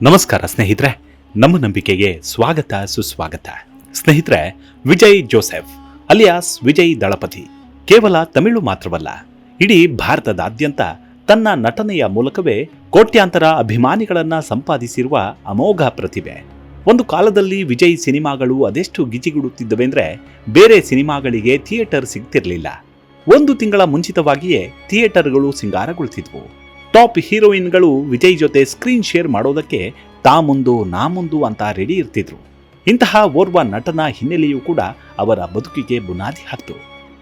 ನಮಸ್ಕಾರ ಸ್ನೇಹಿತರೆ, ನಮ್ಮ ನಂಬಿಕೆಗೆ ಸ್ವಾಗತ ಸುಸ್ವಾಗತ. ಸ್ನೇಹಿತರೆ, ವಿಜಯ್ ಜೋಸೆಫ್ ಅಲಿಯಾಸ್ ವಿಜಯ್ ದಳಪತಿ ಕೇವಲ ತಮಿಳು ಮಾತ್ರವಲ್ಲ, ಇಡೀ ಭಾರತದಾದ್ಯಂತ ತನ್ನ ನಟನೆಯ ಮೂಲಕವೇ ಕೋಟ್ಯಾಂತರ ಅಭಿಮಾನಿಗಳನ್ನ ಸಂಪಾದಿಸಿರುವ ಅಮೋಘ ಪ್ರತಿಭೆ. ಒಂದು ಕಾಲದಲ್ಲಿ ವಿಜಯ್ ಸಿನಿಮಾಗಳು ಅದೆಷ್ಟು ಗಿಜಿಗುಡುತ್ತಿದ್ದವೆಂದ್ರೆ ಬೇರೆ ಸಿನಿಮಾಗಳಿಗೆ ಥಿಯೇಟರ್ ಸಿಗ್ತಿರ್ಲಿಲ್ಲ. ಒಂದು ತಿಂಗಳ ಮುಂಚಿತವಾಗಿಯೇ ಥಿಯೇಟರ್ಗಳು ಸಿಂಗಾರಗೊಳ್ತಿದ್ವು. ಟಾಪ್ ಹೀರೋಯಿನ್ಗಳು ವಿಜಯ್ ಜೊತೆ ಸ್ಕ್ರೀನ್ ಶೇರ್ ಮಾಡೋದಕ್ಕೆ ತಾ ಮುಂದು ನಾ ಮುಂದು ಅಂತ ರೆಡಿ ಇರ್ತಿದ್ರು. ಇಂತಹ ಓರ್ವ ನಟನ ಹಿನ್ನೆಲೆಯೂ ಕೂಡ ಅವರ ಬದುಕಿಗೆ ಬುನಾದಿ ಹಾಕ್ತು.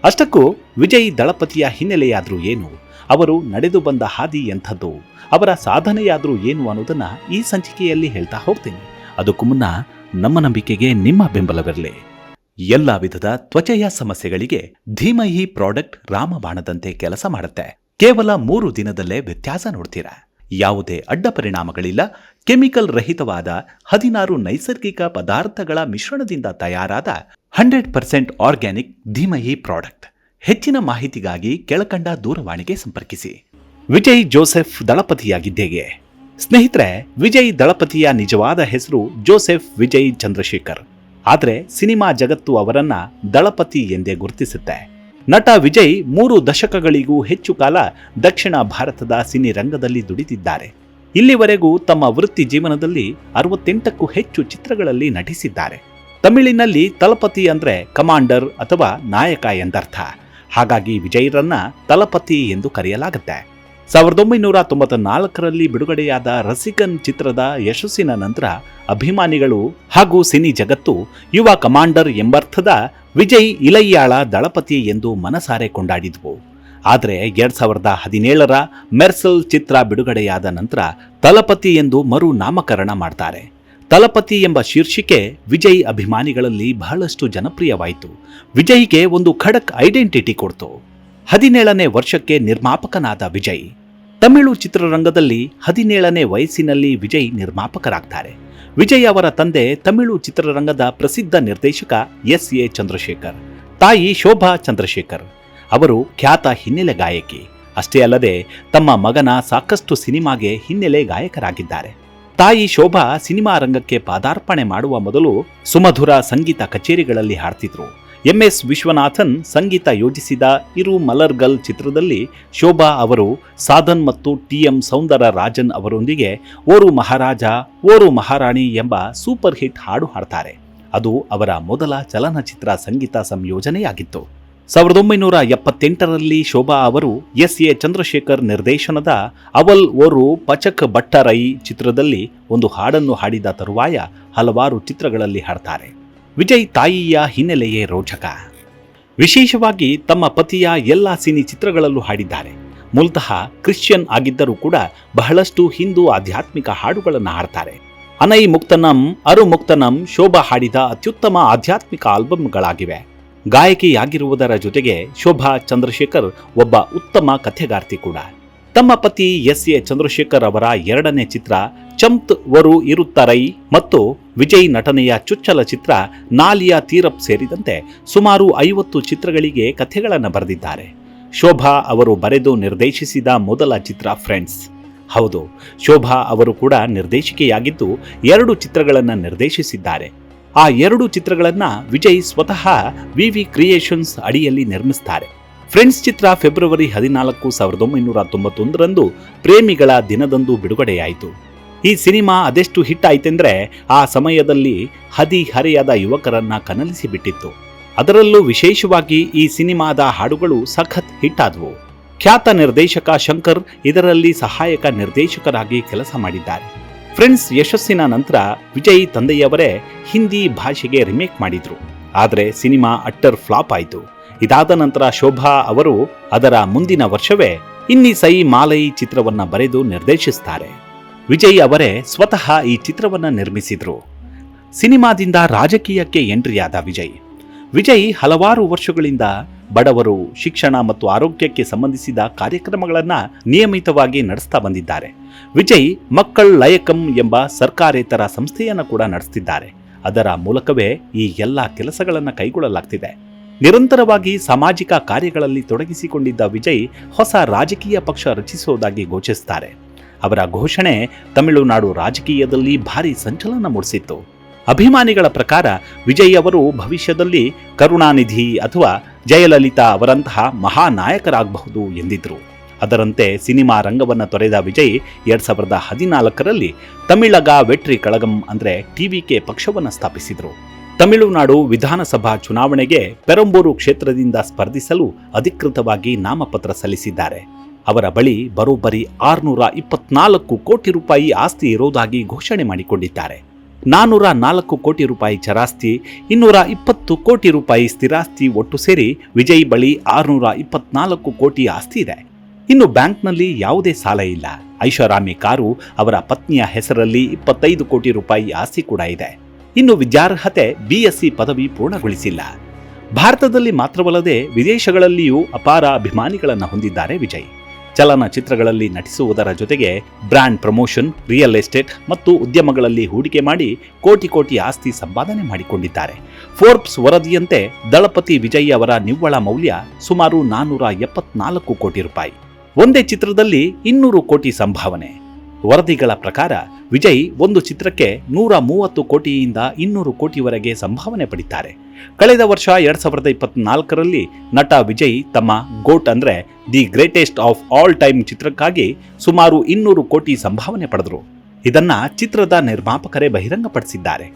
ಅಷ್ಟಕ್ಕೂ ವಿಜಯ್ ದಳಪತಿಯ ಹಿನ್ನೆಲೆಯಾದ್ರೂ ಏನು, ಅವರು ನಡೆದು ಬಂದ ಹಾದಿ ಎಂಥದ್ದು, ಅವರ ಸಾಧನೆಯಾದ್ರೂ ಏನು ಅನ್ನೋದನ್ನ ಈ ಸಂಚಿಕೆಯಲ್ಲಿ ಹೇಳ್ತಾ ಹೋಗ್ತೀನಿ. ಅದಕ್ಕೂ ಮುನ್ನ ನಮ್ಮ ನಂಬಿಕೆಗೆ ನಿಮ್ಮ ಬೆಂಬಲವಿರಲಿ. ಎಲ್ಲ ವಿಧದ ತ್ವಚೆಯ ಸಮಸ್ಯೆಗಳಿಗೆ ಧೀಮಹಿ ಪ್ರಾಡಕ್ಟ್ ರಾಮಬಾಣದಂತೆ ಕೆಲಸ ಮಾಡುತ್ತೆ. ಕೇವಲ 3 ದಿನದಲ್ಲೇ ವ್ಯತ್ಯಾಸ ನೋಡ್ತೀರಾ. ಯಾವುದೇ ಅಡ್ಡ ಪರಿಣಾಮಗಳಿಲ್ಲ. ಕೆಮಿಕಲ್ ರಹಿತವಾದ 16 ನೈಸರ್ಗಿಕ ಪದಾರ್ಥಗಳ ಮಿಶ್ರಣದಿಂದ ತಯಾರಾದ 100% ಆರ್ಗ್ಯಾನಿಕ್ ಧೀಮಹಿ ಪ್ರಾಡಕ್ಟ್. ಹೆಚ್ಚಿನ ಮಾಹಿತಿಗಾಗಿ ಕೆಳಕಂಡ ದೂರವಾಣಿಗೆ ಸಂಪರ್ಕಿಸಿ. ವಿಜಯ್ ಜೋಸೆಫ್ ದಳಪತಿಯಾಗಿದ್ದೇಗೆ? ಸ್ನೇಹಿತರೆ, ವಿಜಯ್ ದಳಪತಿಯ ನಿಜವಾದ ಹೆಸರು ಜೋಸೆಫ್ ವಿಜಯ್ ಚಂದ್ರಶೇಖರ್. ಆದರೆ ಸಿನಿಮಾ ಜಗತ್ತು ಅವರನ್ನ ದಳಪತಿ ಎಂದೇ ಗುರುತಿಸುತ್ತೆ. ನಟ ವಿಜಯ್ 3 ದಶಕಗಳಿಗೂ ಹೆಚ್ಚು ಕಾಲ ದಕ್ಷಿಣ ಭಾರತದ ಸಿನಿ ರಂಗದಲ್ಲಿ ದುಡಿದಿದ್ದಾರೆ. ಇಲ್ಲಿವರೆಗೂ ತಮ್ಮ ವೃತ್ತಿ ಜೀವನದಲ್ಲಿ 68ಕ್ಕೂ ಹೆಚ್ಚು ಚಿತ್ರಗಳಲ್ಲಿ ನಟಿಸಿದ್ದಾರೆ. ತಮಿಳಿನಲ್ಲಿ ತಲಪತಿ ಅಂದ್ರೆ ಕಮಾಂಡರ್ ಅಥವಾ ನಾಯಕ ಎಂದರ್ಥ. ಹಾಗಾಗಿ ವಿಜಯ್ರನ್ನ ತಲಪತಿ ಎಂದು ಕರೆಯಲಾಗುತ್ತೆ. 1994ರಲ್ಲಿ ಬಿಡುಗಡೆಯಾದ ರಸಿಕನ್ ಚಿತ್ರದ ಯಶಸ್ಸಿನ ನಂತರ ಅಭಿಮಾನಿಗಳು ಹಾಗೂ ಸಿನಿ ಜಗತ್ತು ಯುವ ಕಮಾಂಡರ್ ಎಂಬರ್ಥದ ವಿಜಯ್ ಇಲಯ್ಯಾಳ ದಳಪತಿ ಎಂದು ಮನಸಾರೆ ಕೊಂಡಾಡಿದ್ವು. ಆದರೆ 2017ರ ಮೆರ್ಸಲ್ ಚಿತ್ರ ಬಿಡುಗಡೆಯಾದ ನಂತರ ತಲಪತಿ ಎಂದು ಮರು ನಾಮಕರಣ ಮಾಡ್ತಾರೆ. ತಲಪತಿ ಎಂಬ ಶೀರ್ಷಿಕೆ ವಿಜಯ್ ಅಭಿಮಾನಿಗಳಲ್ಲಿ ಬಹಳಷ್ಟು ಜನಪ್ರಿಯವಾಯಿತು. ವಿಜಯ್ಗೆ ಒಂದು ಖಡಕ್ ಐಡೆಂಟಿಟಿ ಕೊಡ್ತು. 17ನೇ ವರ್ಷಕ್ಕೆ ನಿರ್ಮಾಪಕನಾದ ವಿಜಯ್. ತಮಿಳು ಚಿತ್ರರಂಗದಲ್ಲಿ 17ನೇ ವಯಸ್ಸಿನಲ್ಲಿ ವಿಜಯ್ ನಿರ್ಮಾಪಕರಾಗ್ತಾರೆ. ವಿಜಯ್ ಅವರ ತಂದೆ ತಮಿಳು ಚಿತ್ರರಂಗದ ಪ್ರಸಿದ್ಧ ನಿರ್ದೇಶಕ ಎಸ್.ಎ. ಚಂದ್ರಶೇಖರ್. ತಾಯಿ ಶೋಭಾ ಚಂದ್ರಶೇಖರ್. ಅವರು ಖ್ಯಾತ ಹಿನ್ನೆಲೆ ಗಾಯಕಿ. ಅಷ್ಟೇ ಅಲ್ಲದೆ ತಮ್ಮ ಮಗನ ಸಾಕಷ್ಟು ಸಿನಿಮಾಗೆ ಹಿನ್ನೆಲೆ ಗಾಯಕರಾಗಿದ್ದಾರೆ. ತಾಯಿ ಶೋಭಾ ಸಿನಿಮಾ ರಂಗಕ್ಕೆ ಪಾದಾರ್ಪಣೆ ಮಾಡುವ ಮೊದಲು ಸುಮಧುರ ಸಂಗೀತ ಕಚೇರಿಗಳಲ್ಲಿ ಹಾಡ್ತಿದ್ರು. ಎಂ.ಎಸ್. ವಿಶ್ವನಾಥನ್ ಸಂಗೀತ ಯೋಜಿಸಿದ ಇರು ಮಲರ್ಗಲ್ ಚಿತ್ರದಲ್ಲಿ ಶೋಭಾ ಅವರು ಸಾಧನ್ ಮತ್ತು ಟಿ.ಎಂ. ಸೌಂದರರಾಜನ್ ಅವರೊಂದಿಗೆ ಓರು ಮಹಾರಾಜ ಓರು ಮಹಾರಾಣಿ ಎಂಬ ಸೂಪರ್ ಹಿಟ್ ಹಾಡು ಹಾಡ್ತಾರೆ. ಅದು ಅವರ ಮೊದಲ ಚಲನಚಿತ್ರ ಸಂಗೀತ ಸಂಯೋಜನೆಯಾಗಿತ್ತು. 1978ರಲ್ಲಿ ಶೋಭಾ ಅವರು ಎಸ್.ಎ. ಚಂದ್ರಶೇಖರ್ ನಿರ್ದೇಶನದ ಅವಲ್ ಓರು ಪಚಕ್ ಬಟ್ಟರೈ ಚಿತ್ರದಲ್ಲಿ ಒಂದು ಹಾಡನ್ನು ಹಾಡಿದ ತರುವಾಯ ಹಲವಾರು ಚಿತ್ರಗಳಲ್ಲಿ ಹಾಡ್ತಾರೆ. ವಿಜಯ್ ತಾಯಿಯ ಹಿನ್ನೆಲೆಯೇ ರೋಚಕ. ವಿಶೇಷವಾಗಿ ತಮ್ಮ ಪತಿಯ ಎಲ್ಲ ಸಿನಿ ಚಿತ್ರಗಳಲ್ಲೂ ಹಾಡಿದ್ದಾರೆ. ಮೂಲತಃ ಕ್ರಿಶ್ಚಿಯನ್ ಆಗಿದ್ದರೂ ಕೂಡ ಬಹಳಷ್ಟು ಹಿಂದೂ ಆಧ್ಯಾತ್ಮಿಕ ಹಾಡುಗಳನ್ನು ಹಾಡ್ತಾರೆ. ಅನೈ ಮುಕ್ತನಂ ಅರು ಮುಕ್ತನಂ ಶೋಭಾ ಹಾಡಿದ ಅತ್ಯುತ್ತಮ ಆಧ್ಯಾತ್ಮಿಕ ಆಲ್ಬಂಗಳಾಗಿವೆ. ಗಾಯಕಿಯಾಗಿರುವುದರ ಜೊತೆಗೆ ಶೋಭಾ ಚಂದ್ರಶೇಖರ್ ಒಬ್ಬ ಉತ್ತಮ ಕಥೆಗಾರ್ತಿ ಕೂಡ. ತಮ್ಮ ಪತಿ ಎಸ್.ಎ. ಚಂದ್ರಶೇಖರ್ ಅವರ 2ನೇ ಚಿತ್ರ ಚಂತ್ ವರು ಇರುತ್ತರೈ ಮತ್ತು ವಿಜಯ್ ನಟನೆಯ ಚುಚ್ಚಲ ಚಿತ್ರ ನಾಲಿಯಾ ತೀರಪ್ ಸೇರಿದಂತೆ ಸುಮಾರು 50 ಚಿತ್ರಗಳಿಗೆ ಕಥೆಗಳನ್ನು ಬರೆದಿದ್ದಾರೆ. ಶೋಭಾ ಅವರು ಬರೆದು ನಿರ್ದೇಶಿಸಿದ ಮೊದಲ ಚಿತ್ರ ಫ್ರೆಂಡ್ಸ್. ಹೌದು, ಶೋಭಾ ಅವರು ಕೂಡ ನಿರ್ದೇಶಕಿಯಾಗಿದ್ದು 2 ಚಿತ್ರಗಳನ್ನು ನಿರ್ದೇಶಿಸಿದ್ದಾರೆ. ಆ 2 ಚಿತ್ರಗಳನ್ನು ವಿಜಯ್ ಸ್ವತಃ ವಿವಿ ಕ್ರಿಯೇಷನ್ಸ್ ಅಡಿಯಲ್ಲಿ ನಿರ್ಮಿಸುತ್ತಾರೆ. ಫ್ರೆಂಡ್ಸ್ ಚಿತ್ರ ಫೆಬ್ರವರಿ 14, 1991ರಂದು ಪ್ರೇಮಿಗಳ ದಿನದಂದು ಬಿಡುಗಡೆಯಾಯಿತು. ಈ ಸಿನಿಮಾ ಅದೆಷ್ಟು ಹಿಟ್ ಆಯ್ತೆಂದ್ರೆ ಆ ಸಮಯದಲ್ಲಿ ಹದಿಹರೆಯದ ಯುವಕರನ್ನ ಕನಲಿಸಿಬಿಟ್ಟಿತ್ತು. ಅದರಲ್ಲೂ ವಿಶೇಷವಾಗಿ ಈ ಸಿನಿಮಾದ ಹಾಡುಗಳು ಸಖತ್ ಹಿಟ್ ಆದವು. ಖ್ಯಾತ ನಿರ್ದೇಶಕ ಶಂಕರ್ ಇದರಲ್ಲಿ ಸಹಾಯಕ ನಿರ್ದೇಶಕರಾಗಿ ಕೆಲಸ ಮಾಡಿದ್ದಾರೆ. ಫ್ರೆಂಡ್ಸ್ ಯಶಸ್ಸಿನ ನಂತರ ವಿಜಯ್ ತಂದೆಯವರೇ ಹಿಂದಿ ಭಾಷೆಗೆ ರಿಮೇಕ್ ಮಾಡಿದ್ರು. ಆದರೆ ಸಿನಿಮಾ ಅಟ್ಟರ್ ಫ್ಲಾಪ್ ಆಯಿತು. ಇದಾದ ನಂತರ ಶೋಭಾ ಅವರು ಅದರ ಮುಂದಿನ ವರ್ಷವೇ ಇನ್ನಿ ಸೈ ಮಾಲೈ ಚಿತ್ರವನ್ನ ಬರೆದು ನಿರ್ದೇಶಿಸುತ್ತಾರೆ. ವಿಜಯ್ ಅವರೇ ಸ್ವತಃ ಈ ಚಿತ್ರವನ್ನ ನಿರ್ಮಿಸಿದ್ರು. ಸಿನಿಮಾದಿಂದ ರಾಜಕೀಯಕ್ಕೆ ಎಂಟ್ರಿಯಾದ ವಿಜಯ್ ಹಲವಾರು ವರ್ಷಗಳಿಂದ ಬಡವರು, ಶಿಕ್ಷಣ ಮತ್ತು ಆರೋಗ್ಯಕ್ಕೆ ಸಂಬಂಧಿಸಿದ ಕಾರ್ಯಕ್ರಮಗಳನ್ನು ನಿಯಮಿತವಾಗಿ ನಡೆಸ್ತಾ ಬಂದಿದ್ದಾರೆ. ವಿಜಯ್ ಮಕ್ಕಳ್ ಲಯಕಂ ಎಂಬ ಸರ್ಕಾರೇತರ ಸಂಸ್ಥೆಯನ್ನು ಕೂಡ ನಡೆಸುತ್ತಿದ್ದಾರೆ. ಅದರ ಮೂಲಕವೇ ಈ ಎಲ್ಲ ಕೆಲಸಗಳನ್ನು ಕೈಗೊಳ್ಳಲಾಗ್ತಿದೆ. ನಿರಂತರವಾಗಿ ಸಾಮಾಜಿಕ ಕಾರ್ಯಗಳಲ್ಲಿ ತೊಡಗಿಸಿಕೊಂಡಿದ್ದ ವಿಜಯ್ ಹೊಸ ರಾಜಕೀಯ ಪಕ್ಷ ರಚಿಸುವುದಾಗಿ ಘೋಷಿಸುತ್ತಾರೆ. ಅವರ ಘೋಷಣೆ ತಮಿಳುನಾಡು ರಾಜಕೀಯದಲ್ಲಿ ಭಾರೀ ಸಂಚಲನ ಮೂಡಿಸಿತ್ತು. ಅಭಿಮಾನಿಗಳ ಪ್ರಕಾರ ವಿಜಯ್ ಅವರು ಭವಿಷ್ಯದಲ್ಲಿ ಕರುಣಾನಿಧಿ ಅಥವಾ ಜಯಲಲಿತಾ ಅವರಂತಹ ಮಹಾನಾಯಕರಾಗಬಹುದು ಎಂದಿದ್ರು. ಅದರಂತೆ ಸಿನಿಮಾ ರಂಗವನ್ನು ತೊರೆದ ವಿಜಯ್ 2014ರಲ್ಲಿ ತಮಿಳಗ ವೆಟ್ರಿ ಕಳಗಂ ಅಂದರೆ ಟಿವಿಕೆ ಪಕ್ಷವನ್ನು ಸ್ಥಾಪಿಸಿದರು. ತಮಿಳುನಾಡು ವಿಧಾನಸಭಾ ಚುನಾವಣೆಗೆ ಪೆರಂಬೂರು ಕ್ಷೇತ್ರದಿಂದ ಸ್ಪರ್ಧಿಸಲು ಅಧಿಕೃತವಾಗಿ ನಾಮಪತ್ರ ಸಲ್ಲಿಸಿದ್ದಾರೆ. ಅವರ ಬಳಿ ಬರೋಬ್ಬರಿ 624 ಕೋಟಿ ರೂಪಾಯಿ ಆಸ್ತಿ ಇರುವುದಾಗಿ ಘೋಷಣೆ ಮಾಡಿಕೊಂಡಿದ್ದಾರೆ. 404 ಕೋಟಿ ರೂಪಾಯಿ ಚರಾಸ್ತಿ, 220 ಕೋಟಿ ರೂಪಾಯಿ ಸ್ಥಿರಾಸ್ತಿ ಒಟ್ಟು ಸೇರಿ ವಿಜಯ್ ಬಳಿ 624 ಕೋಟಿ ಆಸ್ತಿ ಇದೆ. ಇನ್ನು ಬ್ಯಾಂಕ್ನಲ್ಲಿ ಯಾವುದೇ ಸಾಲ ಇಲ್ಲ. ಐಷಾರಾಮಿ ಕಾರು, ಅವರ ಪತ್ನಿಯ ಹೆಸರಲ್ಲಿ 25 ಕೋಟಿ ರೂಪಾಯಿ ಆಸ್ತಿ ಕೂಡ ಇದೆ. ಇನ್ನು ವಿದ್ಯಾರ್ಹತೆ BSc ಪದವಿ ಪೂರ್ಣಗೊಳಿಸಿಲ್ಲ. ಭಾರತದಲ್ಲಿ ಮಾತ್ರವಲ್ಲದೆ ವಿದೇಶಗಳಲ್ಲಿಯೂ ಅಪಾರ ಅಭಿಮಾನಿಗಳನ್ನು ಹೊಂದಿದ್ದಾರೆ ವಿಜಯ್. ಚಲನಚಿತ್ರಗಳಲ್ಲಿ ನಟಿಸುವುದರ ಜೊತೆಗೆ ಬ್ರ್ಯಾಂಡ್ ಪ್ರಮೋಷನ್, ರಿಯಲ್ ಎಸ್ಟೇಟ್ ಮತ್ತು ಉದ್ಯಮಗಳಲ್ಲಿ ಹೂಡಿಕೆ ಮಾಡಿ ಕೋಟಿ ಕೋಟಿ ಆಸ್ತಿ ಸಂಪಾದನೆ ಮಾಡಿಕೊಂಡಿದ್ದಾರೆ. ಫೋರ್ಬ್ಸ್ ವರದಿಯಂತೆ ದಳಪತಿ ವಿಜಯ್ ಅವರ ನಿವ್ವಳ ಮೌಲ್ಯ ಸುಮಾರು 474 ಕೋಟಿ ರೂಪಾಯಿ. ಒಂದೇ ಚಿತ್ರದಲ್ಲಿ 200 ಕೋಟಿ ಸಂಭಾವನೆ. ವರದಿಗಳ ಪ್ರಕಾರ ವಿಜಯ್ ಒಂದು ಚಿತ್ರಕ್ಕೆ 130 ಕೋಟಿಯಿಂದ 200 ಕೋಟಿವರೆಗೆ ಸಂಭಾವನೆ ಪಡಿತಾರೆ. ಕಳೆದ ವರ್ಷ 2024ರಲ್ಲಿ ನಟ ವಿಜಯ್ ತಮ್ಮ ಗೋಟ್ ಅಂದರೆ the greatest of all time ಚಿತ್ರಕ್ಕಾಗಿ ಸುಮಾರು 200 ಕೋಟಿ ಸಂಭಾವನೆ ಪಡೆದರು. ಇದನ್ನ ಚಿತ್ರದ ನಿರ್ಮಾಪಕರೇ ಬಹಿರಂಗಪಡಿಸಿದ್ದಾರೆ.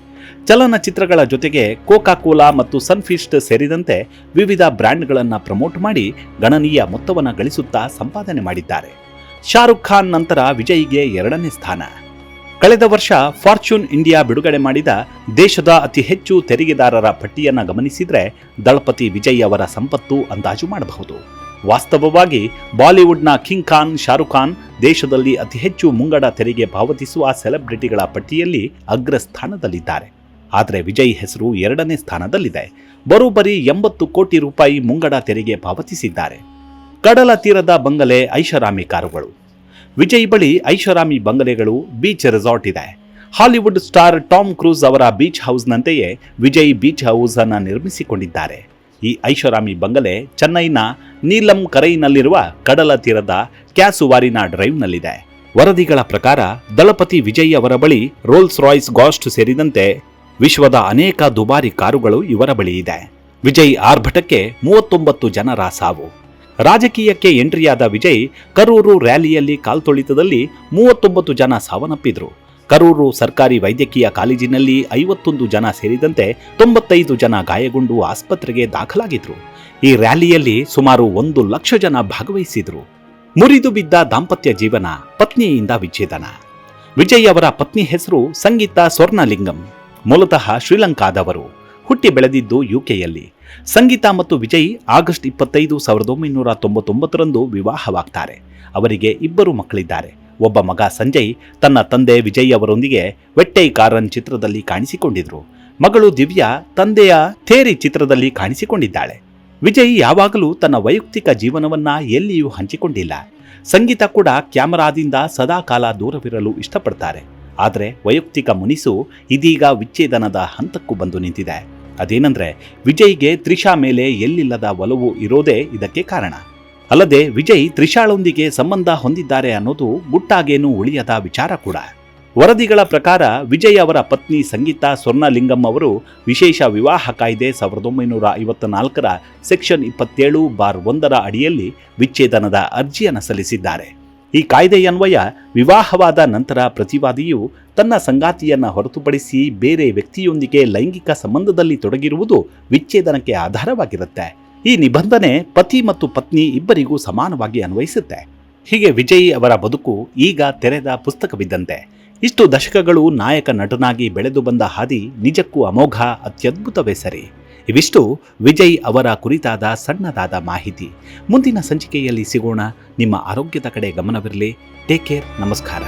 ಚಲನಚಿತ್ರಗಳ ಜೊತೆಗೆ ಕೋಕಾ ಕೋಲಾ ಮತ್ತು ಸನ್ಫೀಸ್ಟ್ ಸೇರಿದಂತೆ ವಿವಿಧ ಬ್ರ್ಯಾಂಡ್ಗಳನ್ನು ಪ್ರಮೋಟ್ ಮಾಡಿ ಗಣನೀಯ ಮೊತ್ತವನ್ನು ಗಳಿಸುತ್ತಾ ಸಂಪಾದನೆ ಮಾಡಿದ್ದಾರೆ. ಶಾರುಖ್ ಖಾನ್ ನಂತರ ವಿಜಯ್ಗೆ 2ನೇ ಸ್ಥಾನ. ಕಳೆದ ವರ್ಷ ಫಾರ್ಚೂನ್ ಇಂಡಿಯಾ ಬಿಡುಗಡೆ ಮಾಡಿದ ದೇಶದ ಅತಿ ಹೆಚ್ಚು ತೆರಿಗೆದಾರರ ಪಟ್ಟಿಯನ್ನು ಗಮನಿಸಿದರೆ ದಳಪತಿ ವಿಜಯ್ ಅವರ ಸಂಪತ್ತು ಅಂದಾಜು ಮಾಡಬಹುದು. ವಾಸ್ತವವಾಗಿ ಬಾಲಿವುಡ್ನ ಕಿಂಗ್ ಖಾನ್ ಶಾರುಖ್ ಖಾನ್ ದೇಶದಲ್ಲಿ ಅತಿ ಹೆಚ್ಚು ಮುಂಗಡ ತೆರಿಗೆ ಪಾವತಿಸುವ ಸೆಲೆಬ್ರಿಟಿಗಳ ಪಟ್ಟಿಯಲ್ಲಿ ಅಗ್ರಸ್ಥಾನದಲ್ಲಿದ್ದಾರೆ. ಆದರೆ ವಿಜಯ್ ಹೆಸರು 2ನೇ ಸ್ಥಾನದಲ್ಲಿದೆ. ಬರೋಬ್ಬರಿ 80 ಕೋಟಿ ರೂಪಾಯಿ ಮುಂಗಡ ತೆರಿಗೆ ಪಾವತಿಸಿದ್ದಾರೆ. ಕಡಲ ತೀರದ ಬಂಗಲೆ, ಐಷಾರಾಮಿ ಕಾರುಗಳು. ವಿಜಯ್ ಬಳಿ ಐಷಾರಾಮಿ ಬಂಗಲೆಗಳು, ಬೀಚ್ ರೆಸಾರ್ಟ್ ಇದೆ. ಹಾಲಿವುಡ್ ಸ್ಟಾರ್ ಟಾಮ್ ಕ್ರೂಸ್ ಅವರ ಬೀಚ್ ಹೌಸ್ನಂತೆಯೇ ವಿಜಯ್ ಬೀಚ್ ಹೌಸ್ ಅನ್ನು ನಿರ್ಮಿಸಿಕೊಂಡಿದ್ದಾರೆ. ಈ ಐಷಾರಾಮಿ ಬಂಗಲೆ ಚೆನ್ನೈನ ನೀಲಂ ಕರೈನಲ್ಲಿರುವ ಕಡಲ ತೀರದ ಕ್ಯಾಸುವಾರಿನ ಡ್ರೈವ್ನಲ್ಲಿದೆ. ವರದಿಗಳ ಪ್ರಕಾರ ದಳಪತಿ ವಿಜಯ್ ಅವರ ಬಳಿ ರೋಲ್ಸ್ ರಾಯ್ಸ್ ಗಾಸ್ಟ್ ಸೇರಿದಂತೆ ವಿಶ್ವದ ಅನೇಕ ದುಬಾರಿ ಕಾರುಗಳು ಇವರ ಬಳಿ ಇದೆ. ವಿಜಯ್ ಆರ್ಭಟಕ್ಕೆ 39 ಜನರ ಸಾವು. ರಾಜಕೀಯಕ್ಕೆ ಎಂಟ್ರಿಯಾದ ವಿಜಯ್ ಕರೂರು ರ್ಯಾಲಿಯಲ್ಲಿ ಕಾಲ್ತೊಳಿತದಲ್ಲಿ 39 ಜನ ಸಾವನ್ನಪ್ಪಿದ್ರು. ಕರೂರು ಸರ್ಕಾರಿ ವೈದ್ಯಕೀಯ ಕಾಲೇಜಿನಲ್ಲಿ 51 ಜನ ಸೇರಿದಂತೆ 95 ಜನ ಗಾಯಗೊಂಡು ಆಸ್ಪತ್ರೆಗೆ ದಾಖಲಾಗಿದ್ರು. ಈ ರ್ಯಾಲಿಯಲ್ಲಿ ಸುಮಾರು 1 ಲಕ್ಷ ಜನ ಭಾಗವಹಿಸಿದ್ರು. ಮುರಿದು ಬಿದ್ದ ದಾಂಪತ್ಯ ಜೀವನ, ಪತ್ನಿಯಿಂದ ವಿಚ್ಛೇದನ. ವಿಜಯ್ ಅವರ ಪತ್ನಿ ಹೆಸರು ಸಂಗೀತ ಸ್ವರ್ಣಲಿಂಗಂ. ಮೂಲತಃ ಶ್ರೀಲಂಕಾದವರು. ಹುಟ್ಟಿ ಬೆಳೆದಿದ್ದು ಯುಕೆಯಲ್ಲಿ. ಸಂಗೀತ ಮತ್ತು ವಿಜಯ್ ಆಗಸ್ಟ್ 25, 1999ರಂದು ವಿವಾಹವಾಗ್ತಾರೆ. ಅವರಿಗೆ 2 ಮಕ್ಕಳಿದ್ದಾರೆ. ಒಬ್ಬ ಮಗ ಸಂಜಯ್ ತನ್ನ ತಂದೆ ವಿಜಯ್ ಅವರೊಂದಿಗೆ ವೆಟ್ಟೈ ಕಾರನ್ ಚಿತ್ರದಲ್ಲಿ ಕಾಣಿಸಿಕೊಂಡಿದ್ರು. ಮಗಳು ದಿವ್ಯಾ ತಂದೆಯ ಥೇರಿ ಚಿತ್ರದಲ್ಲಿ ಕಾಣಿಸಿಕೊಂಡಿದ್ದಾಳೆ. ವಿಜಯ್ ಯಾವಾಗಲೂ ತನ್ನ ವೈಯಕ್ತಿಕ ಜೀವನವನ್ನ ಎಲ್ಲಿಯೂ ಹಂಚಿಕೊಂಡಿಲ್ಲ. ಸಂಗೀತ ಕೂಡ ಕ್ಯಾಮರಾದಿಂದ ಸದಾಕಾಲ ದೂರವಿರಲು ಇಷ್ಟಪಡ್ತಾರೆ. ಆದರೆ ವೈಯಕ್ತಿಕ ಮುನಿಸು ಇದೀಗ ವಿಚ್ಛೇದನದ ಹಂತಕ್ಕೂ ಬಂದು ನಿಂತಿದೆ. ಅದೇನೆಂದ್ರೆ ವಿಜಯ್ಗೆ ತ್ರಿಷಾ ಮೇಲೆ ಎಲ್ಲಿಲ್ಲದ ಒಲವು ಇರೋದೇ ಇದಕ್ಕೆ ಕಾರಣ. ಅಲ್ಲದೆ ವಿಜಯ್ ತ್ರಿಷಾಳೊಂದಿಗೆ ಸಂಬಂಧ ಹೊಂದಿದ್ದಾರೆ ಅನ್ನೋದು ಗುಟ್ಟಾಗೇನೂ ಉಳಿಯದ ವಿಚಾರ ಕೂಡ. ವರದಿಗಳ ಪ್ರಕಾರ ವಿಜಯ್ ಅವರ ಪತ್ನಿ ಸಂಗೀತ ಸ್ವರ್ಣಲಿಂಗಂ ಅವರು ವಿಶೇಷ ವಿವಾಹ ಕಾಯ್ದೆ 1954ರ ಸೆಕ್ಷನ್ 27(1) ಅಡಿಯಲ್ಲಿ ವಿಚ್ಛೇದನದ ಅರ್ಜಿಯನ್ನು ಸಲ್ಲಿಸಿದ್ದಾರೆ. ಈ ಕಾಯ್ದೆಯನ್ವಯ ವಿವಾಹವಾದ ನಂತರ ಪ್ರತಿವಾದಿಯು ತನ್ನ ಸಂಗಾತಿಯನ್ನ ಹೊರತುಪಡಿಸಿ ಬೇರೆ ವ್ಯಕ್ತಿಯೊಂದಿಗೆ ಲೈಂಗಿಕ ಸಂಬಂಧದಲ್ಲಿ ತೊಡಗಿರುವುದು ವಿಚ್ಛೇದನಕ್ಕೆ ಆಧಾರವಾಗಿರುತ್ತೆ. ಈ ನಿಬಂಧನೆ ಪತಿ ಮತ್ತು ಪತ್ನಿ ಇಬ್ಬರಿಗೂ ಸಮಾನವಾಗಿ ಅನ್ವಯಿಸುತ್ತೆ. ಹೀಗೆ ವಿಜಯ್ ಅವರ ಬದುಕು ಈಗ ತೆರೆದ ಪುಸ್ತಕವಿದ್ದಂತೆ. ಇಷ್ಟು ದಶಕಗಳು ನಾಯಕ ನಟನಾಗಿ ಬೆಳೆದು ಬಂದ ಹಾದಿ ನಿಜಕ್ಕೂ ಅಮೋಘ, ಅತ್ಯದ್ಭುತವೇ ಸರಿ. ಇವಿಷ್ಟು ವಿಜಯ್ ಅವರ ಕುರಿತಾದ ಸಣ್ಣದಾದ ಮಾಹಿತಿ. ಮುಂದಿನ ಸಂಚಿಕೆಯಲ್ಲಿ ಸಿಗೋಣ. ನಿಮ್ಮ ಆರೋಗ್ಯದ ಕಡೆ ಗಮನವಿರಲಿ. Take care. ನಮಸ್ಕಾರ.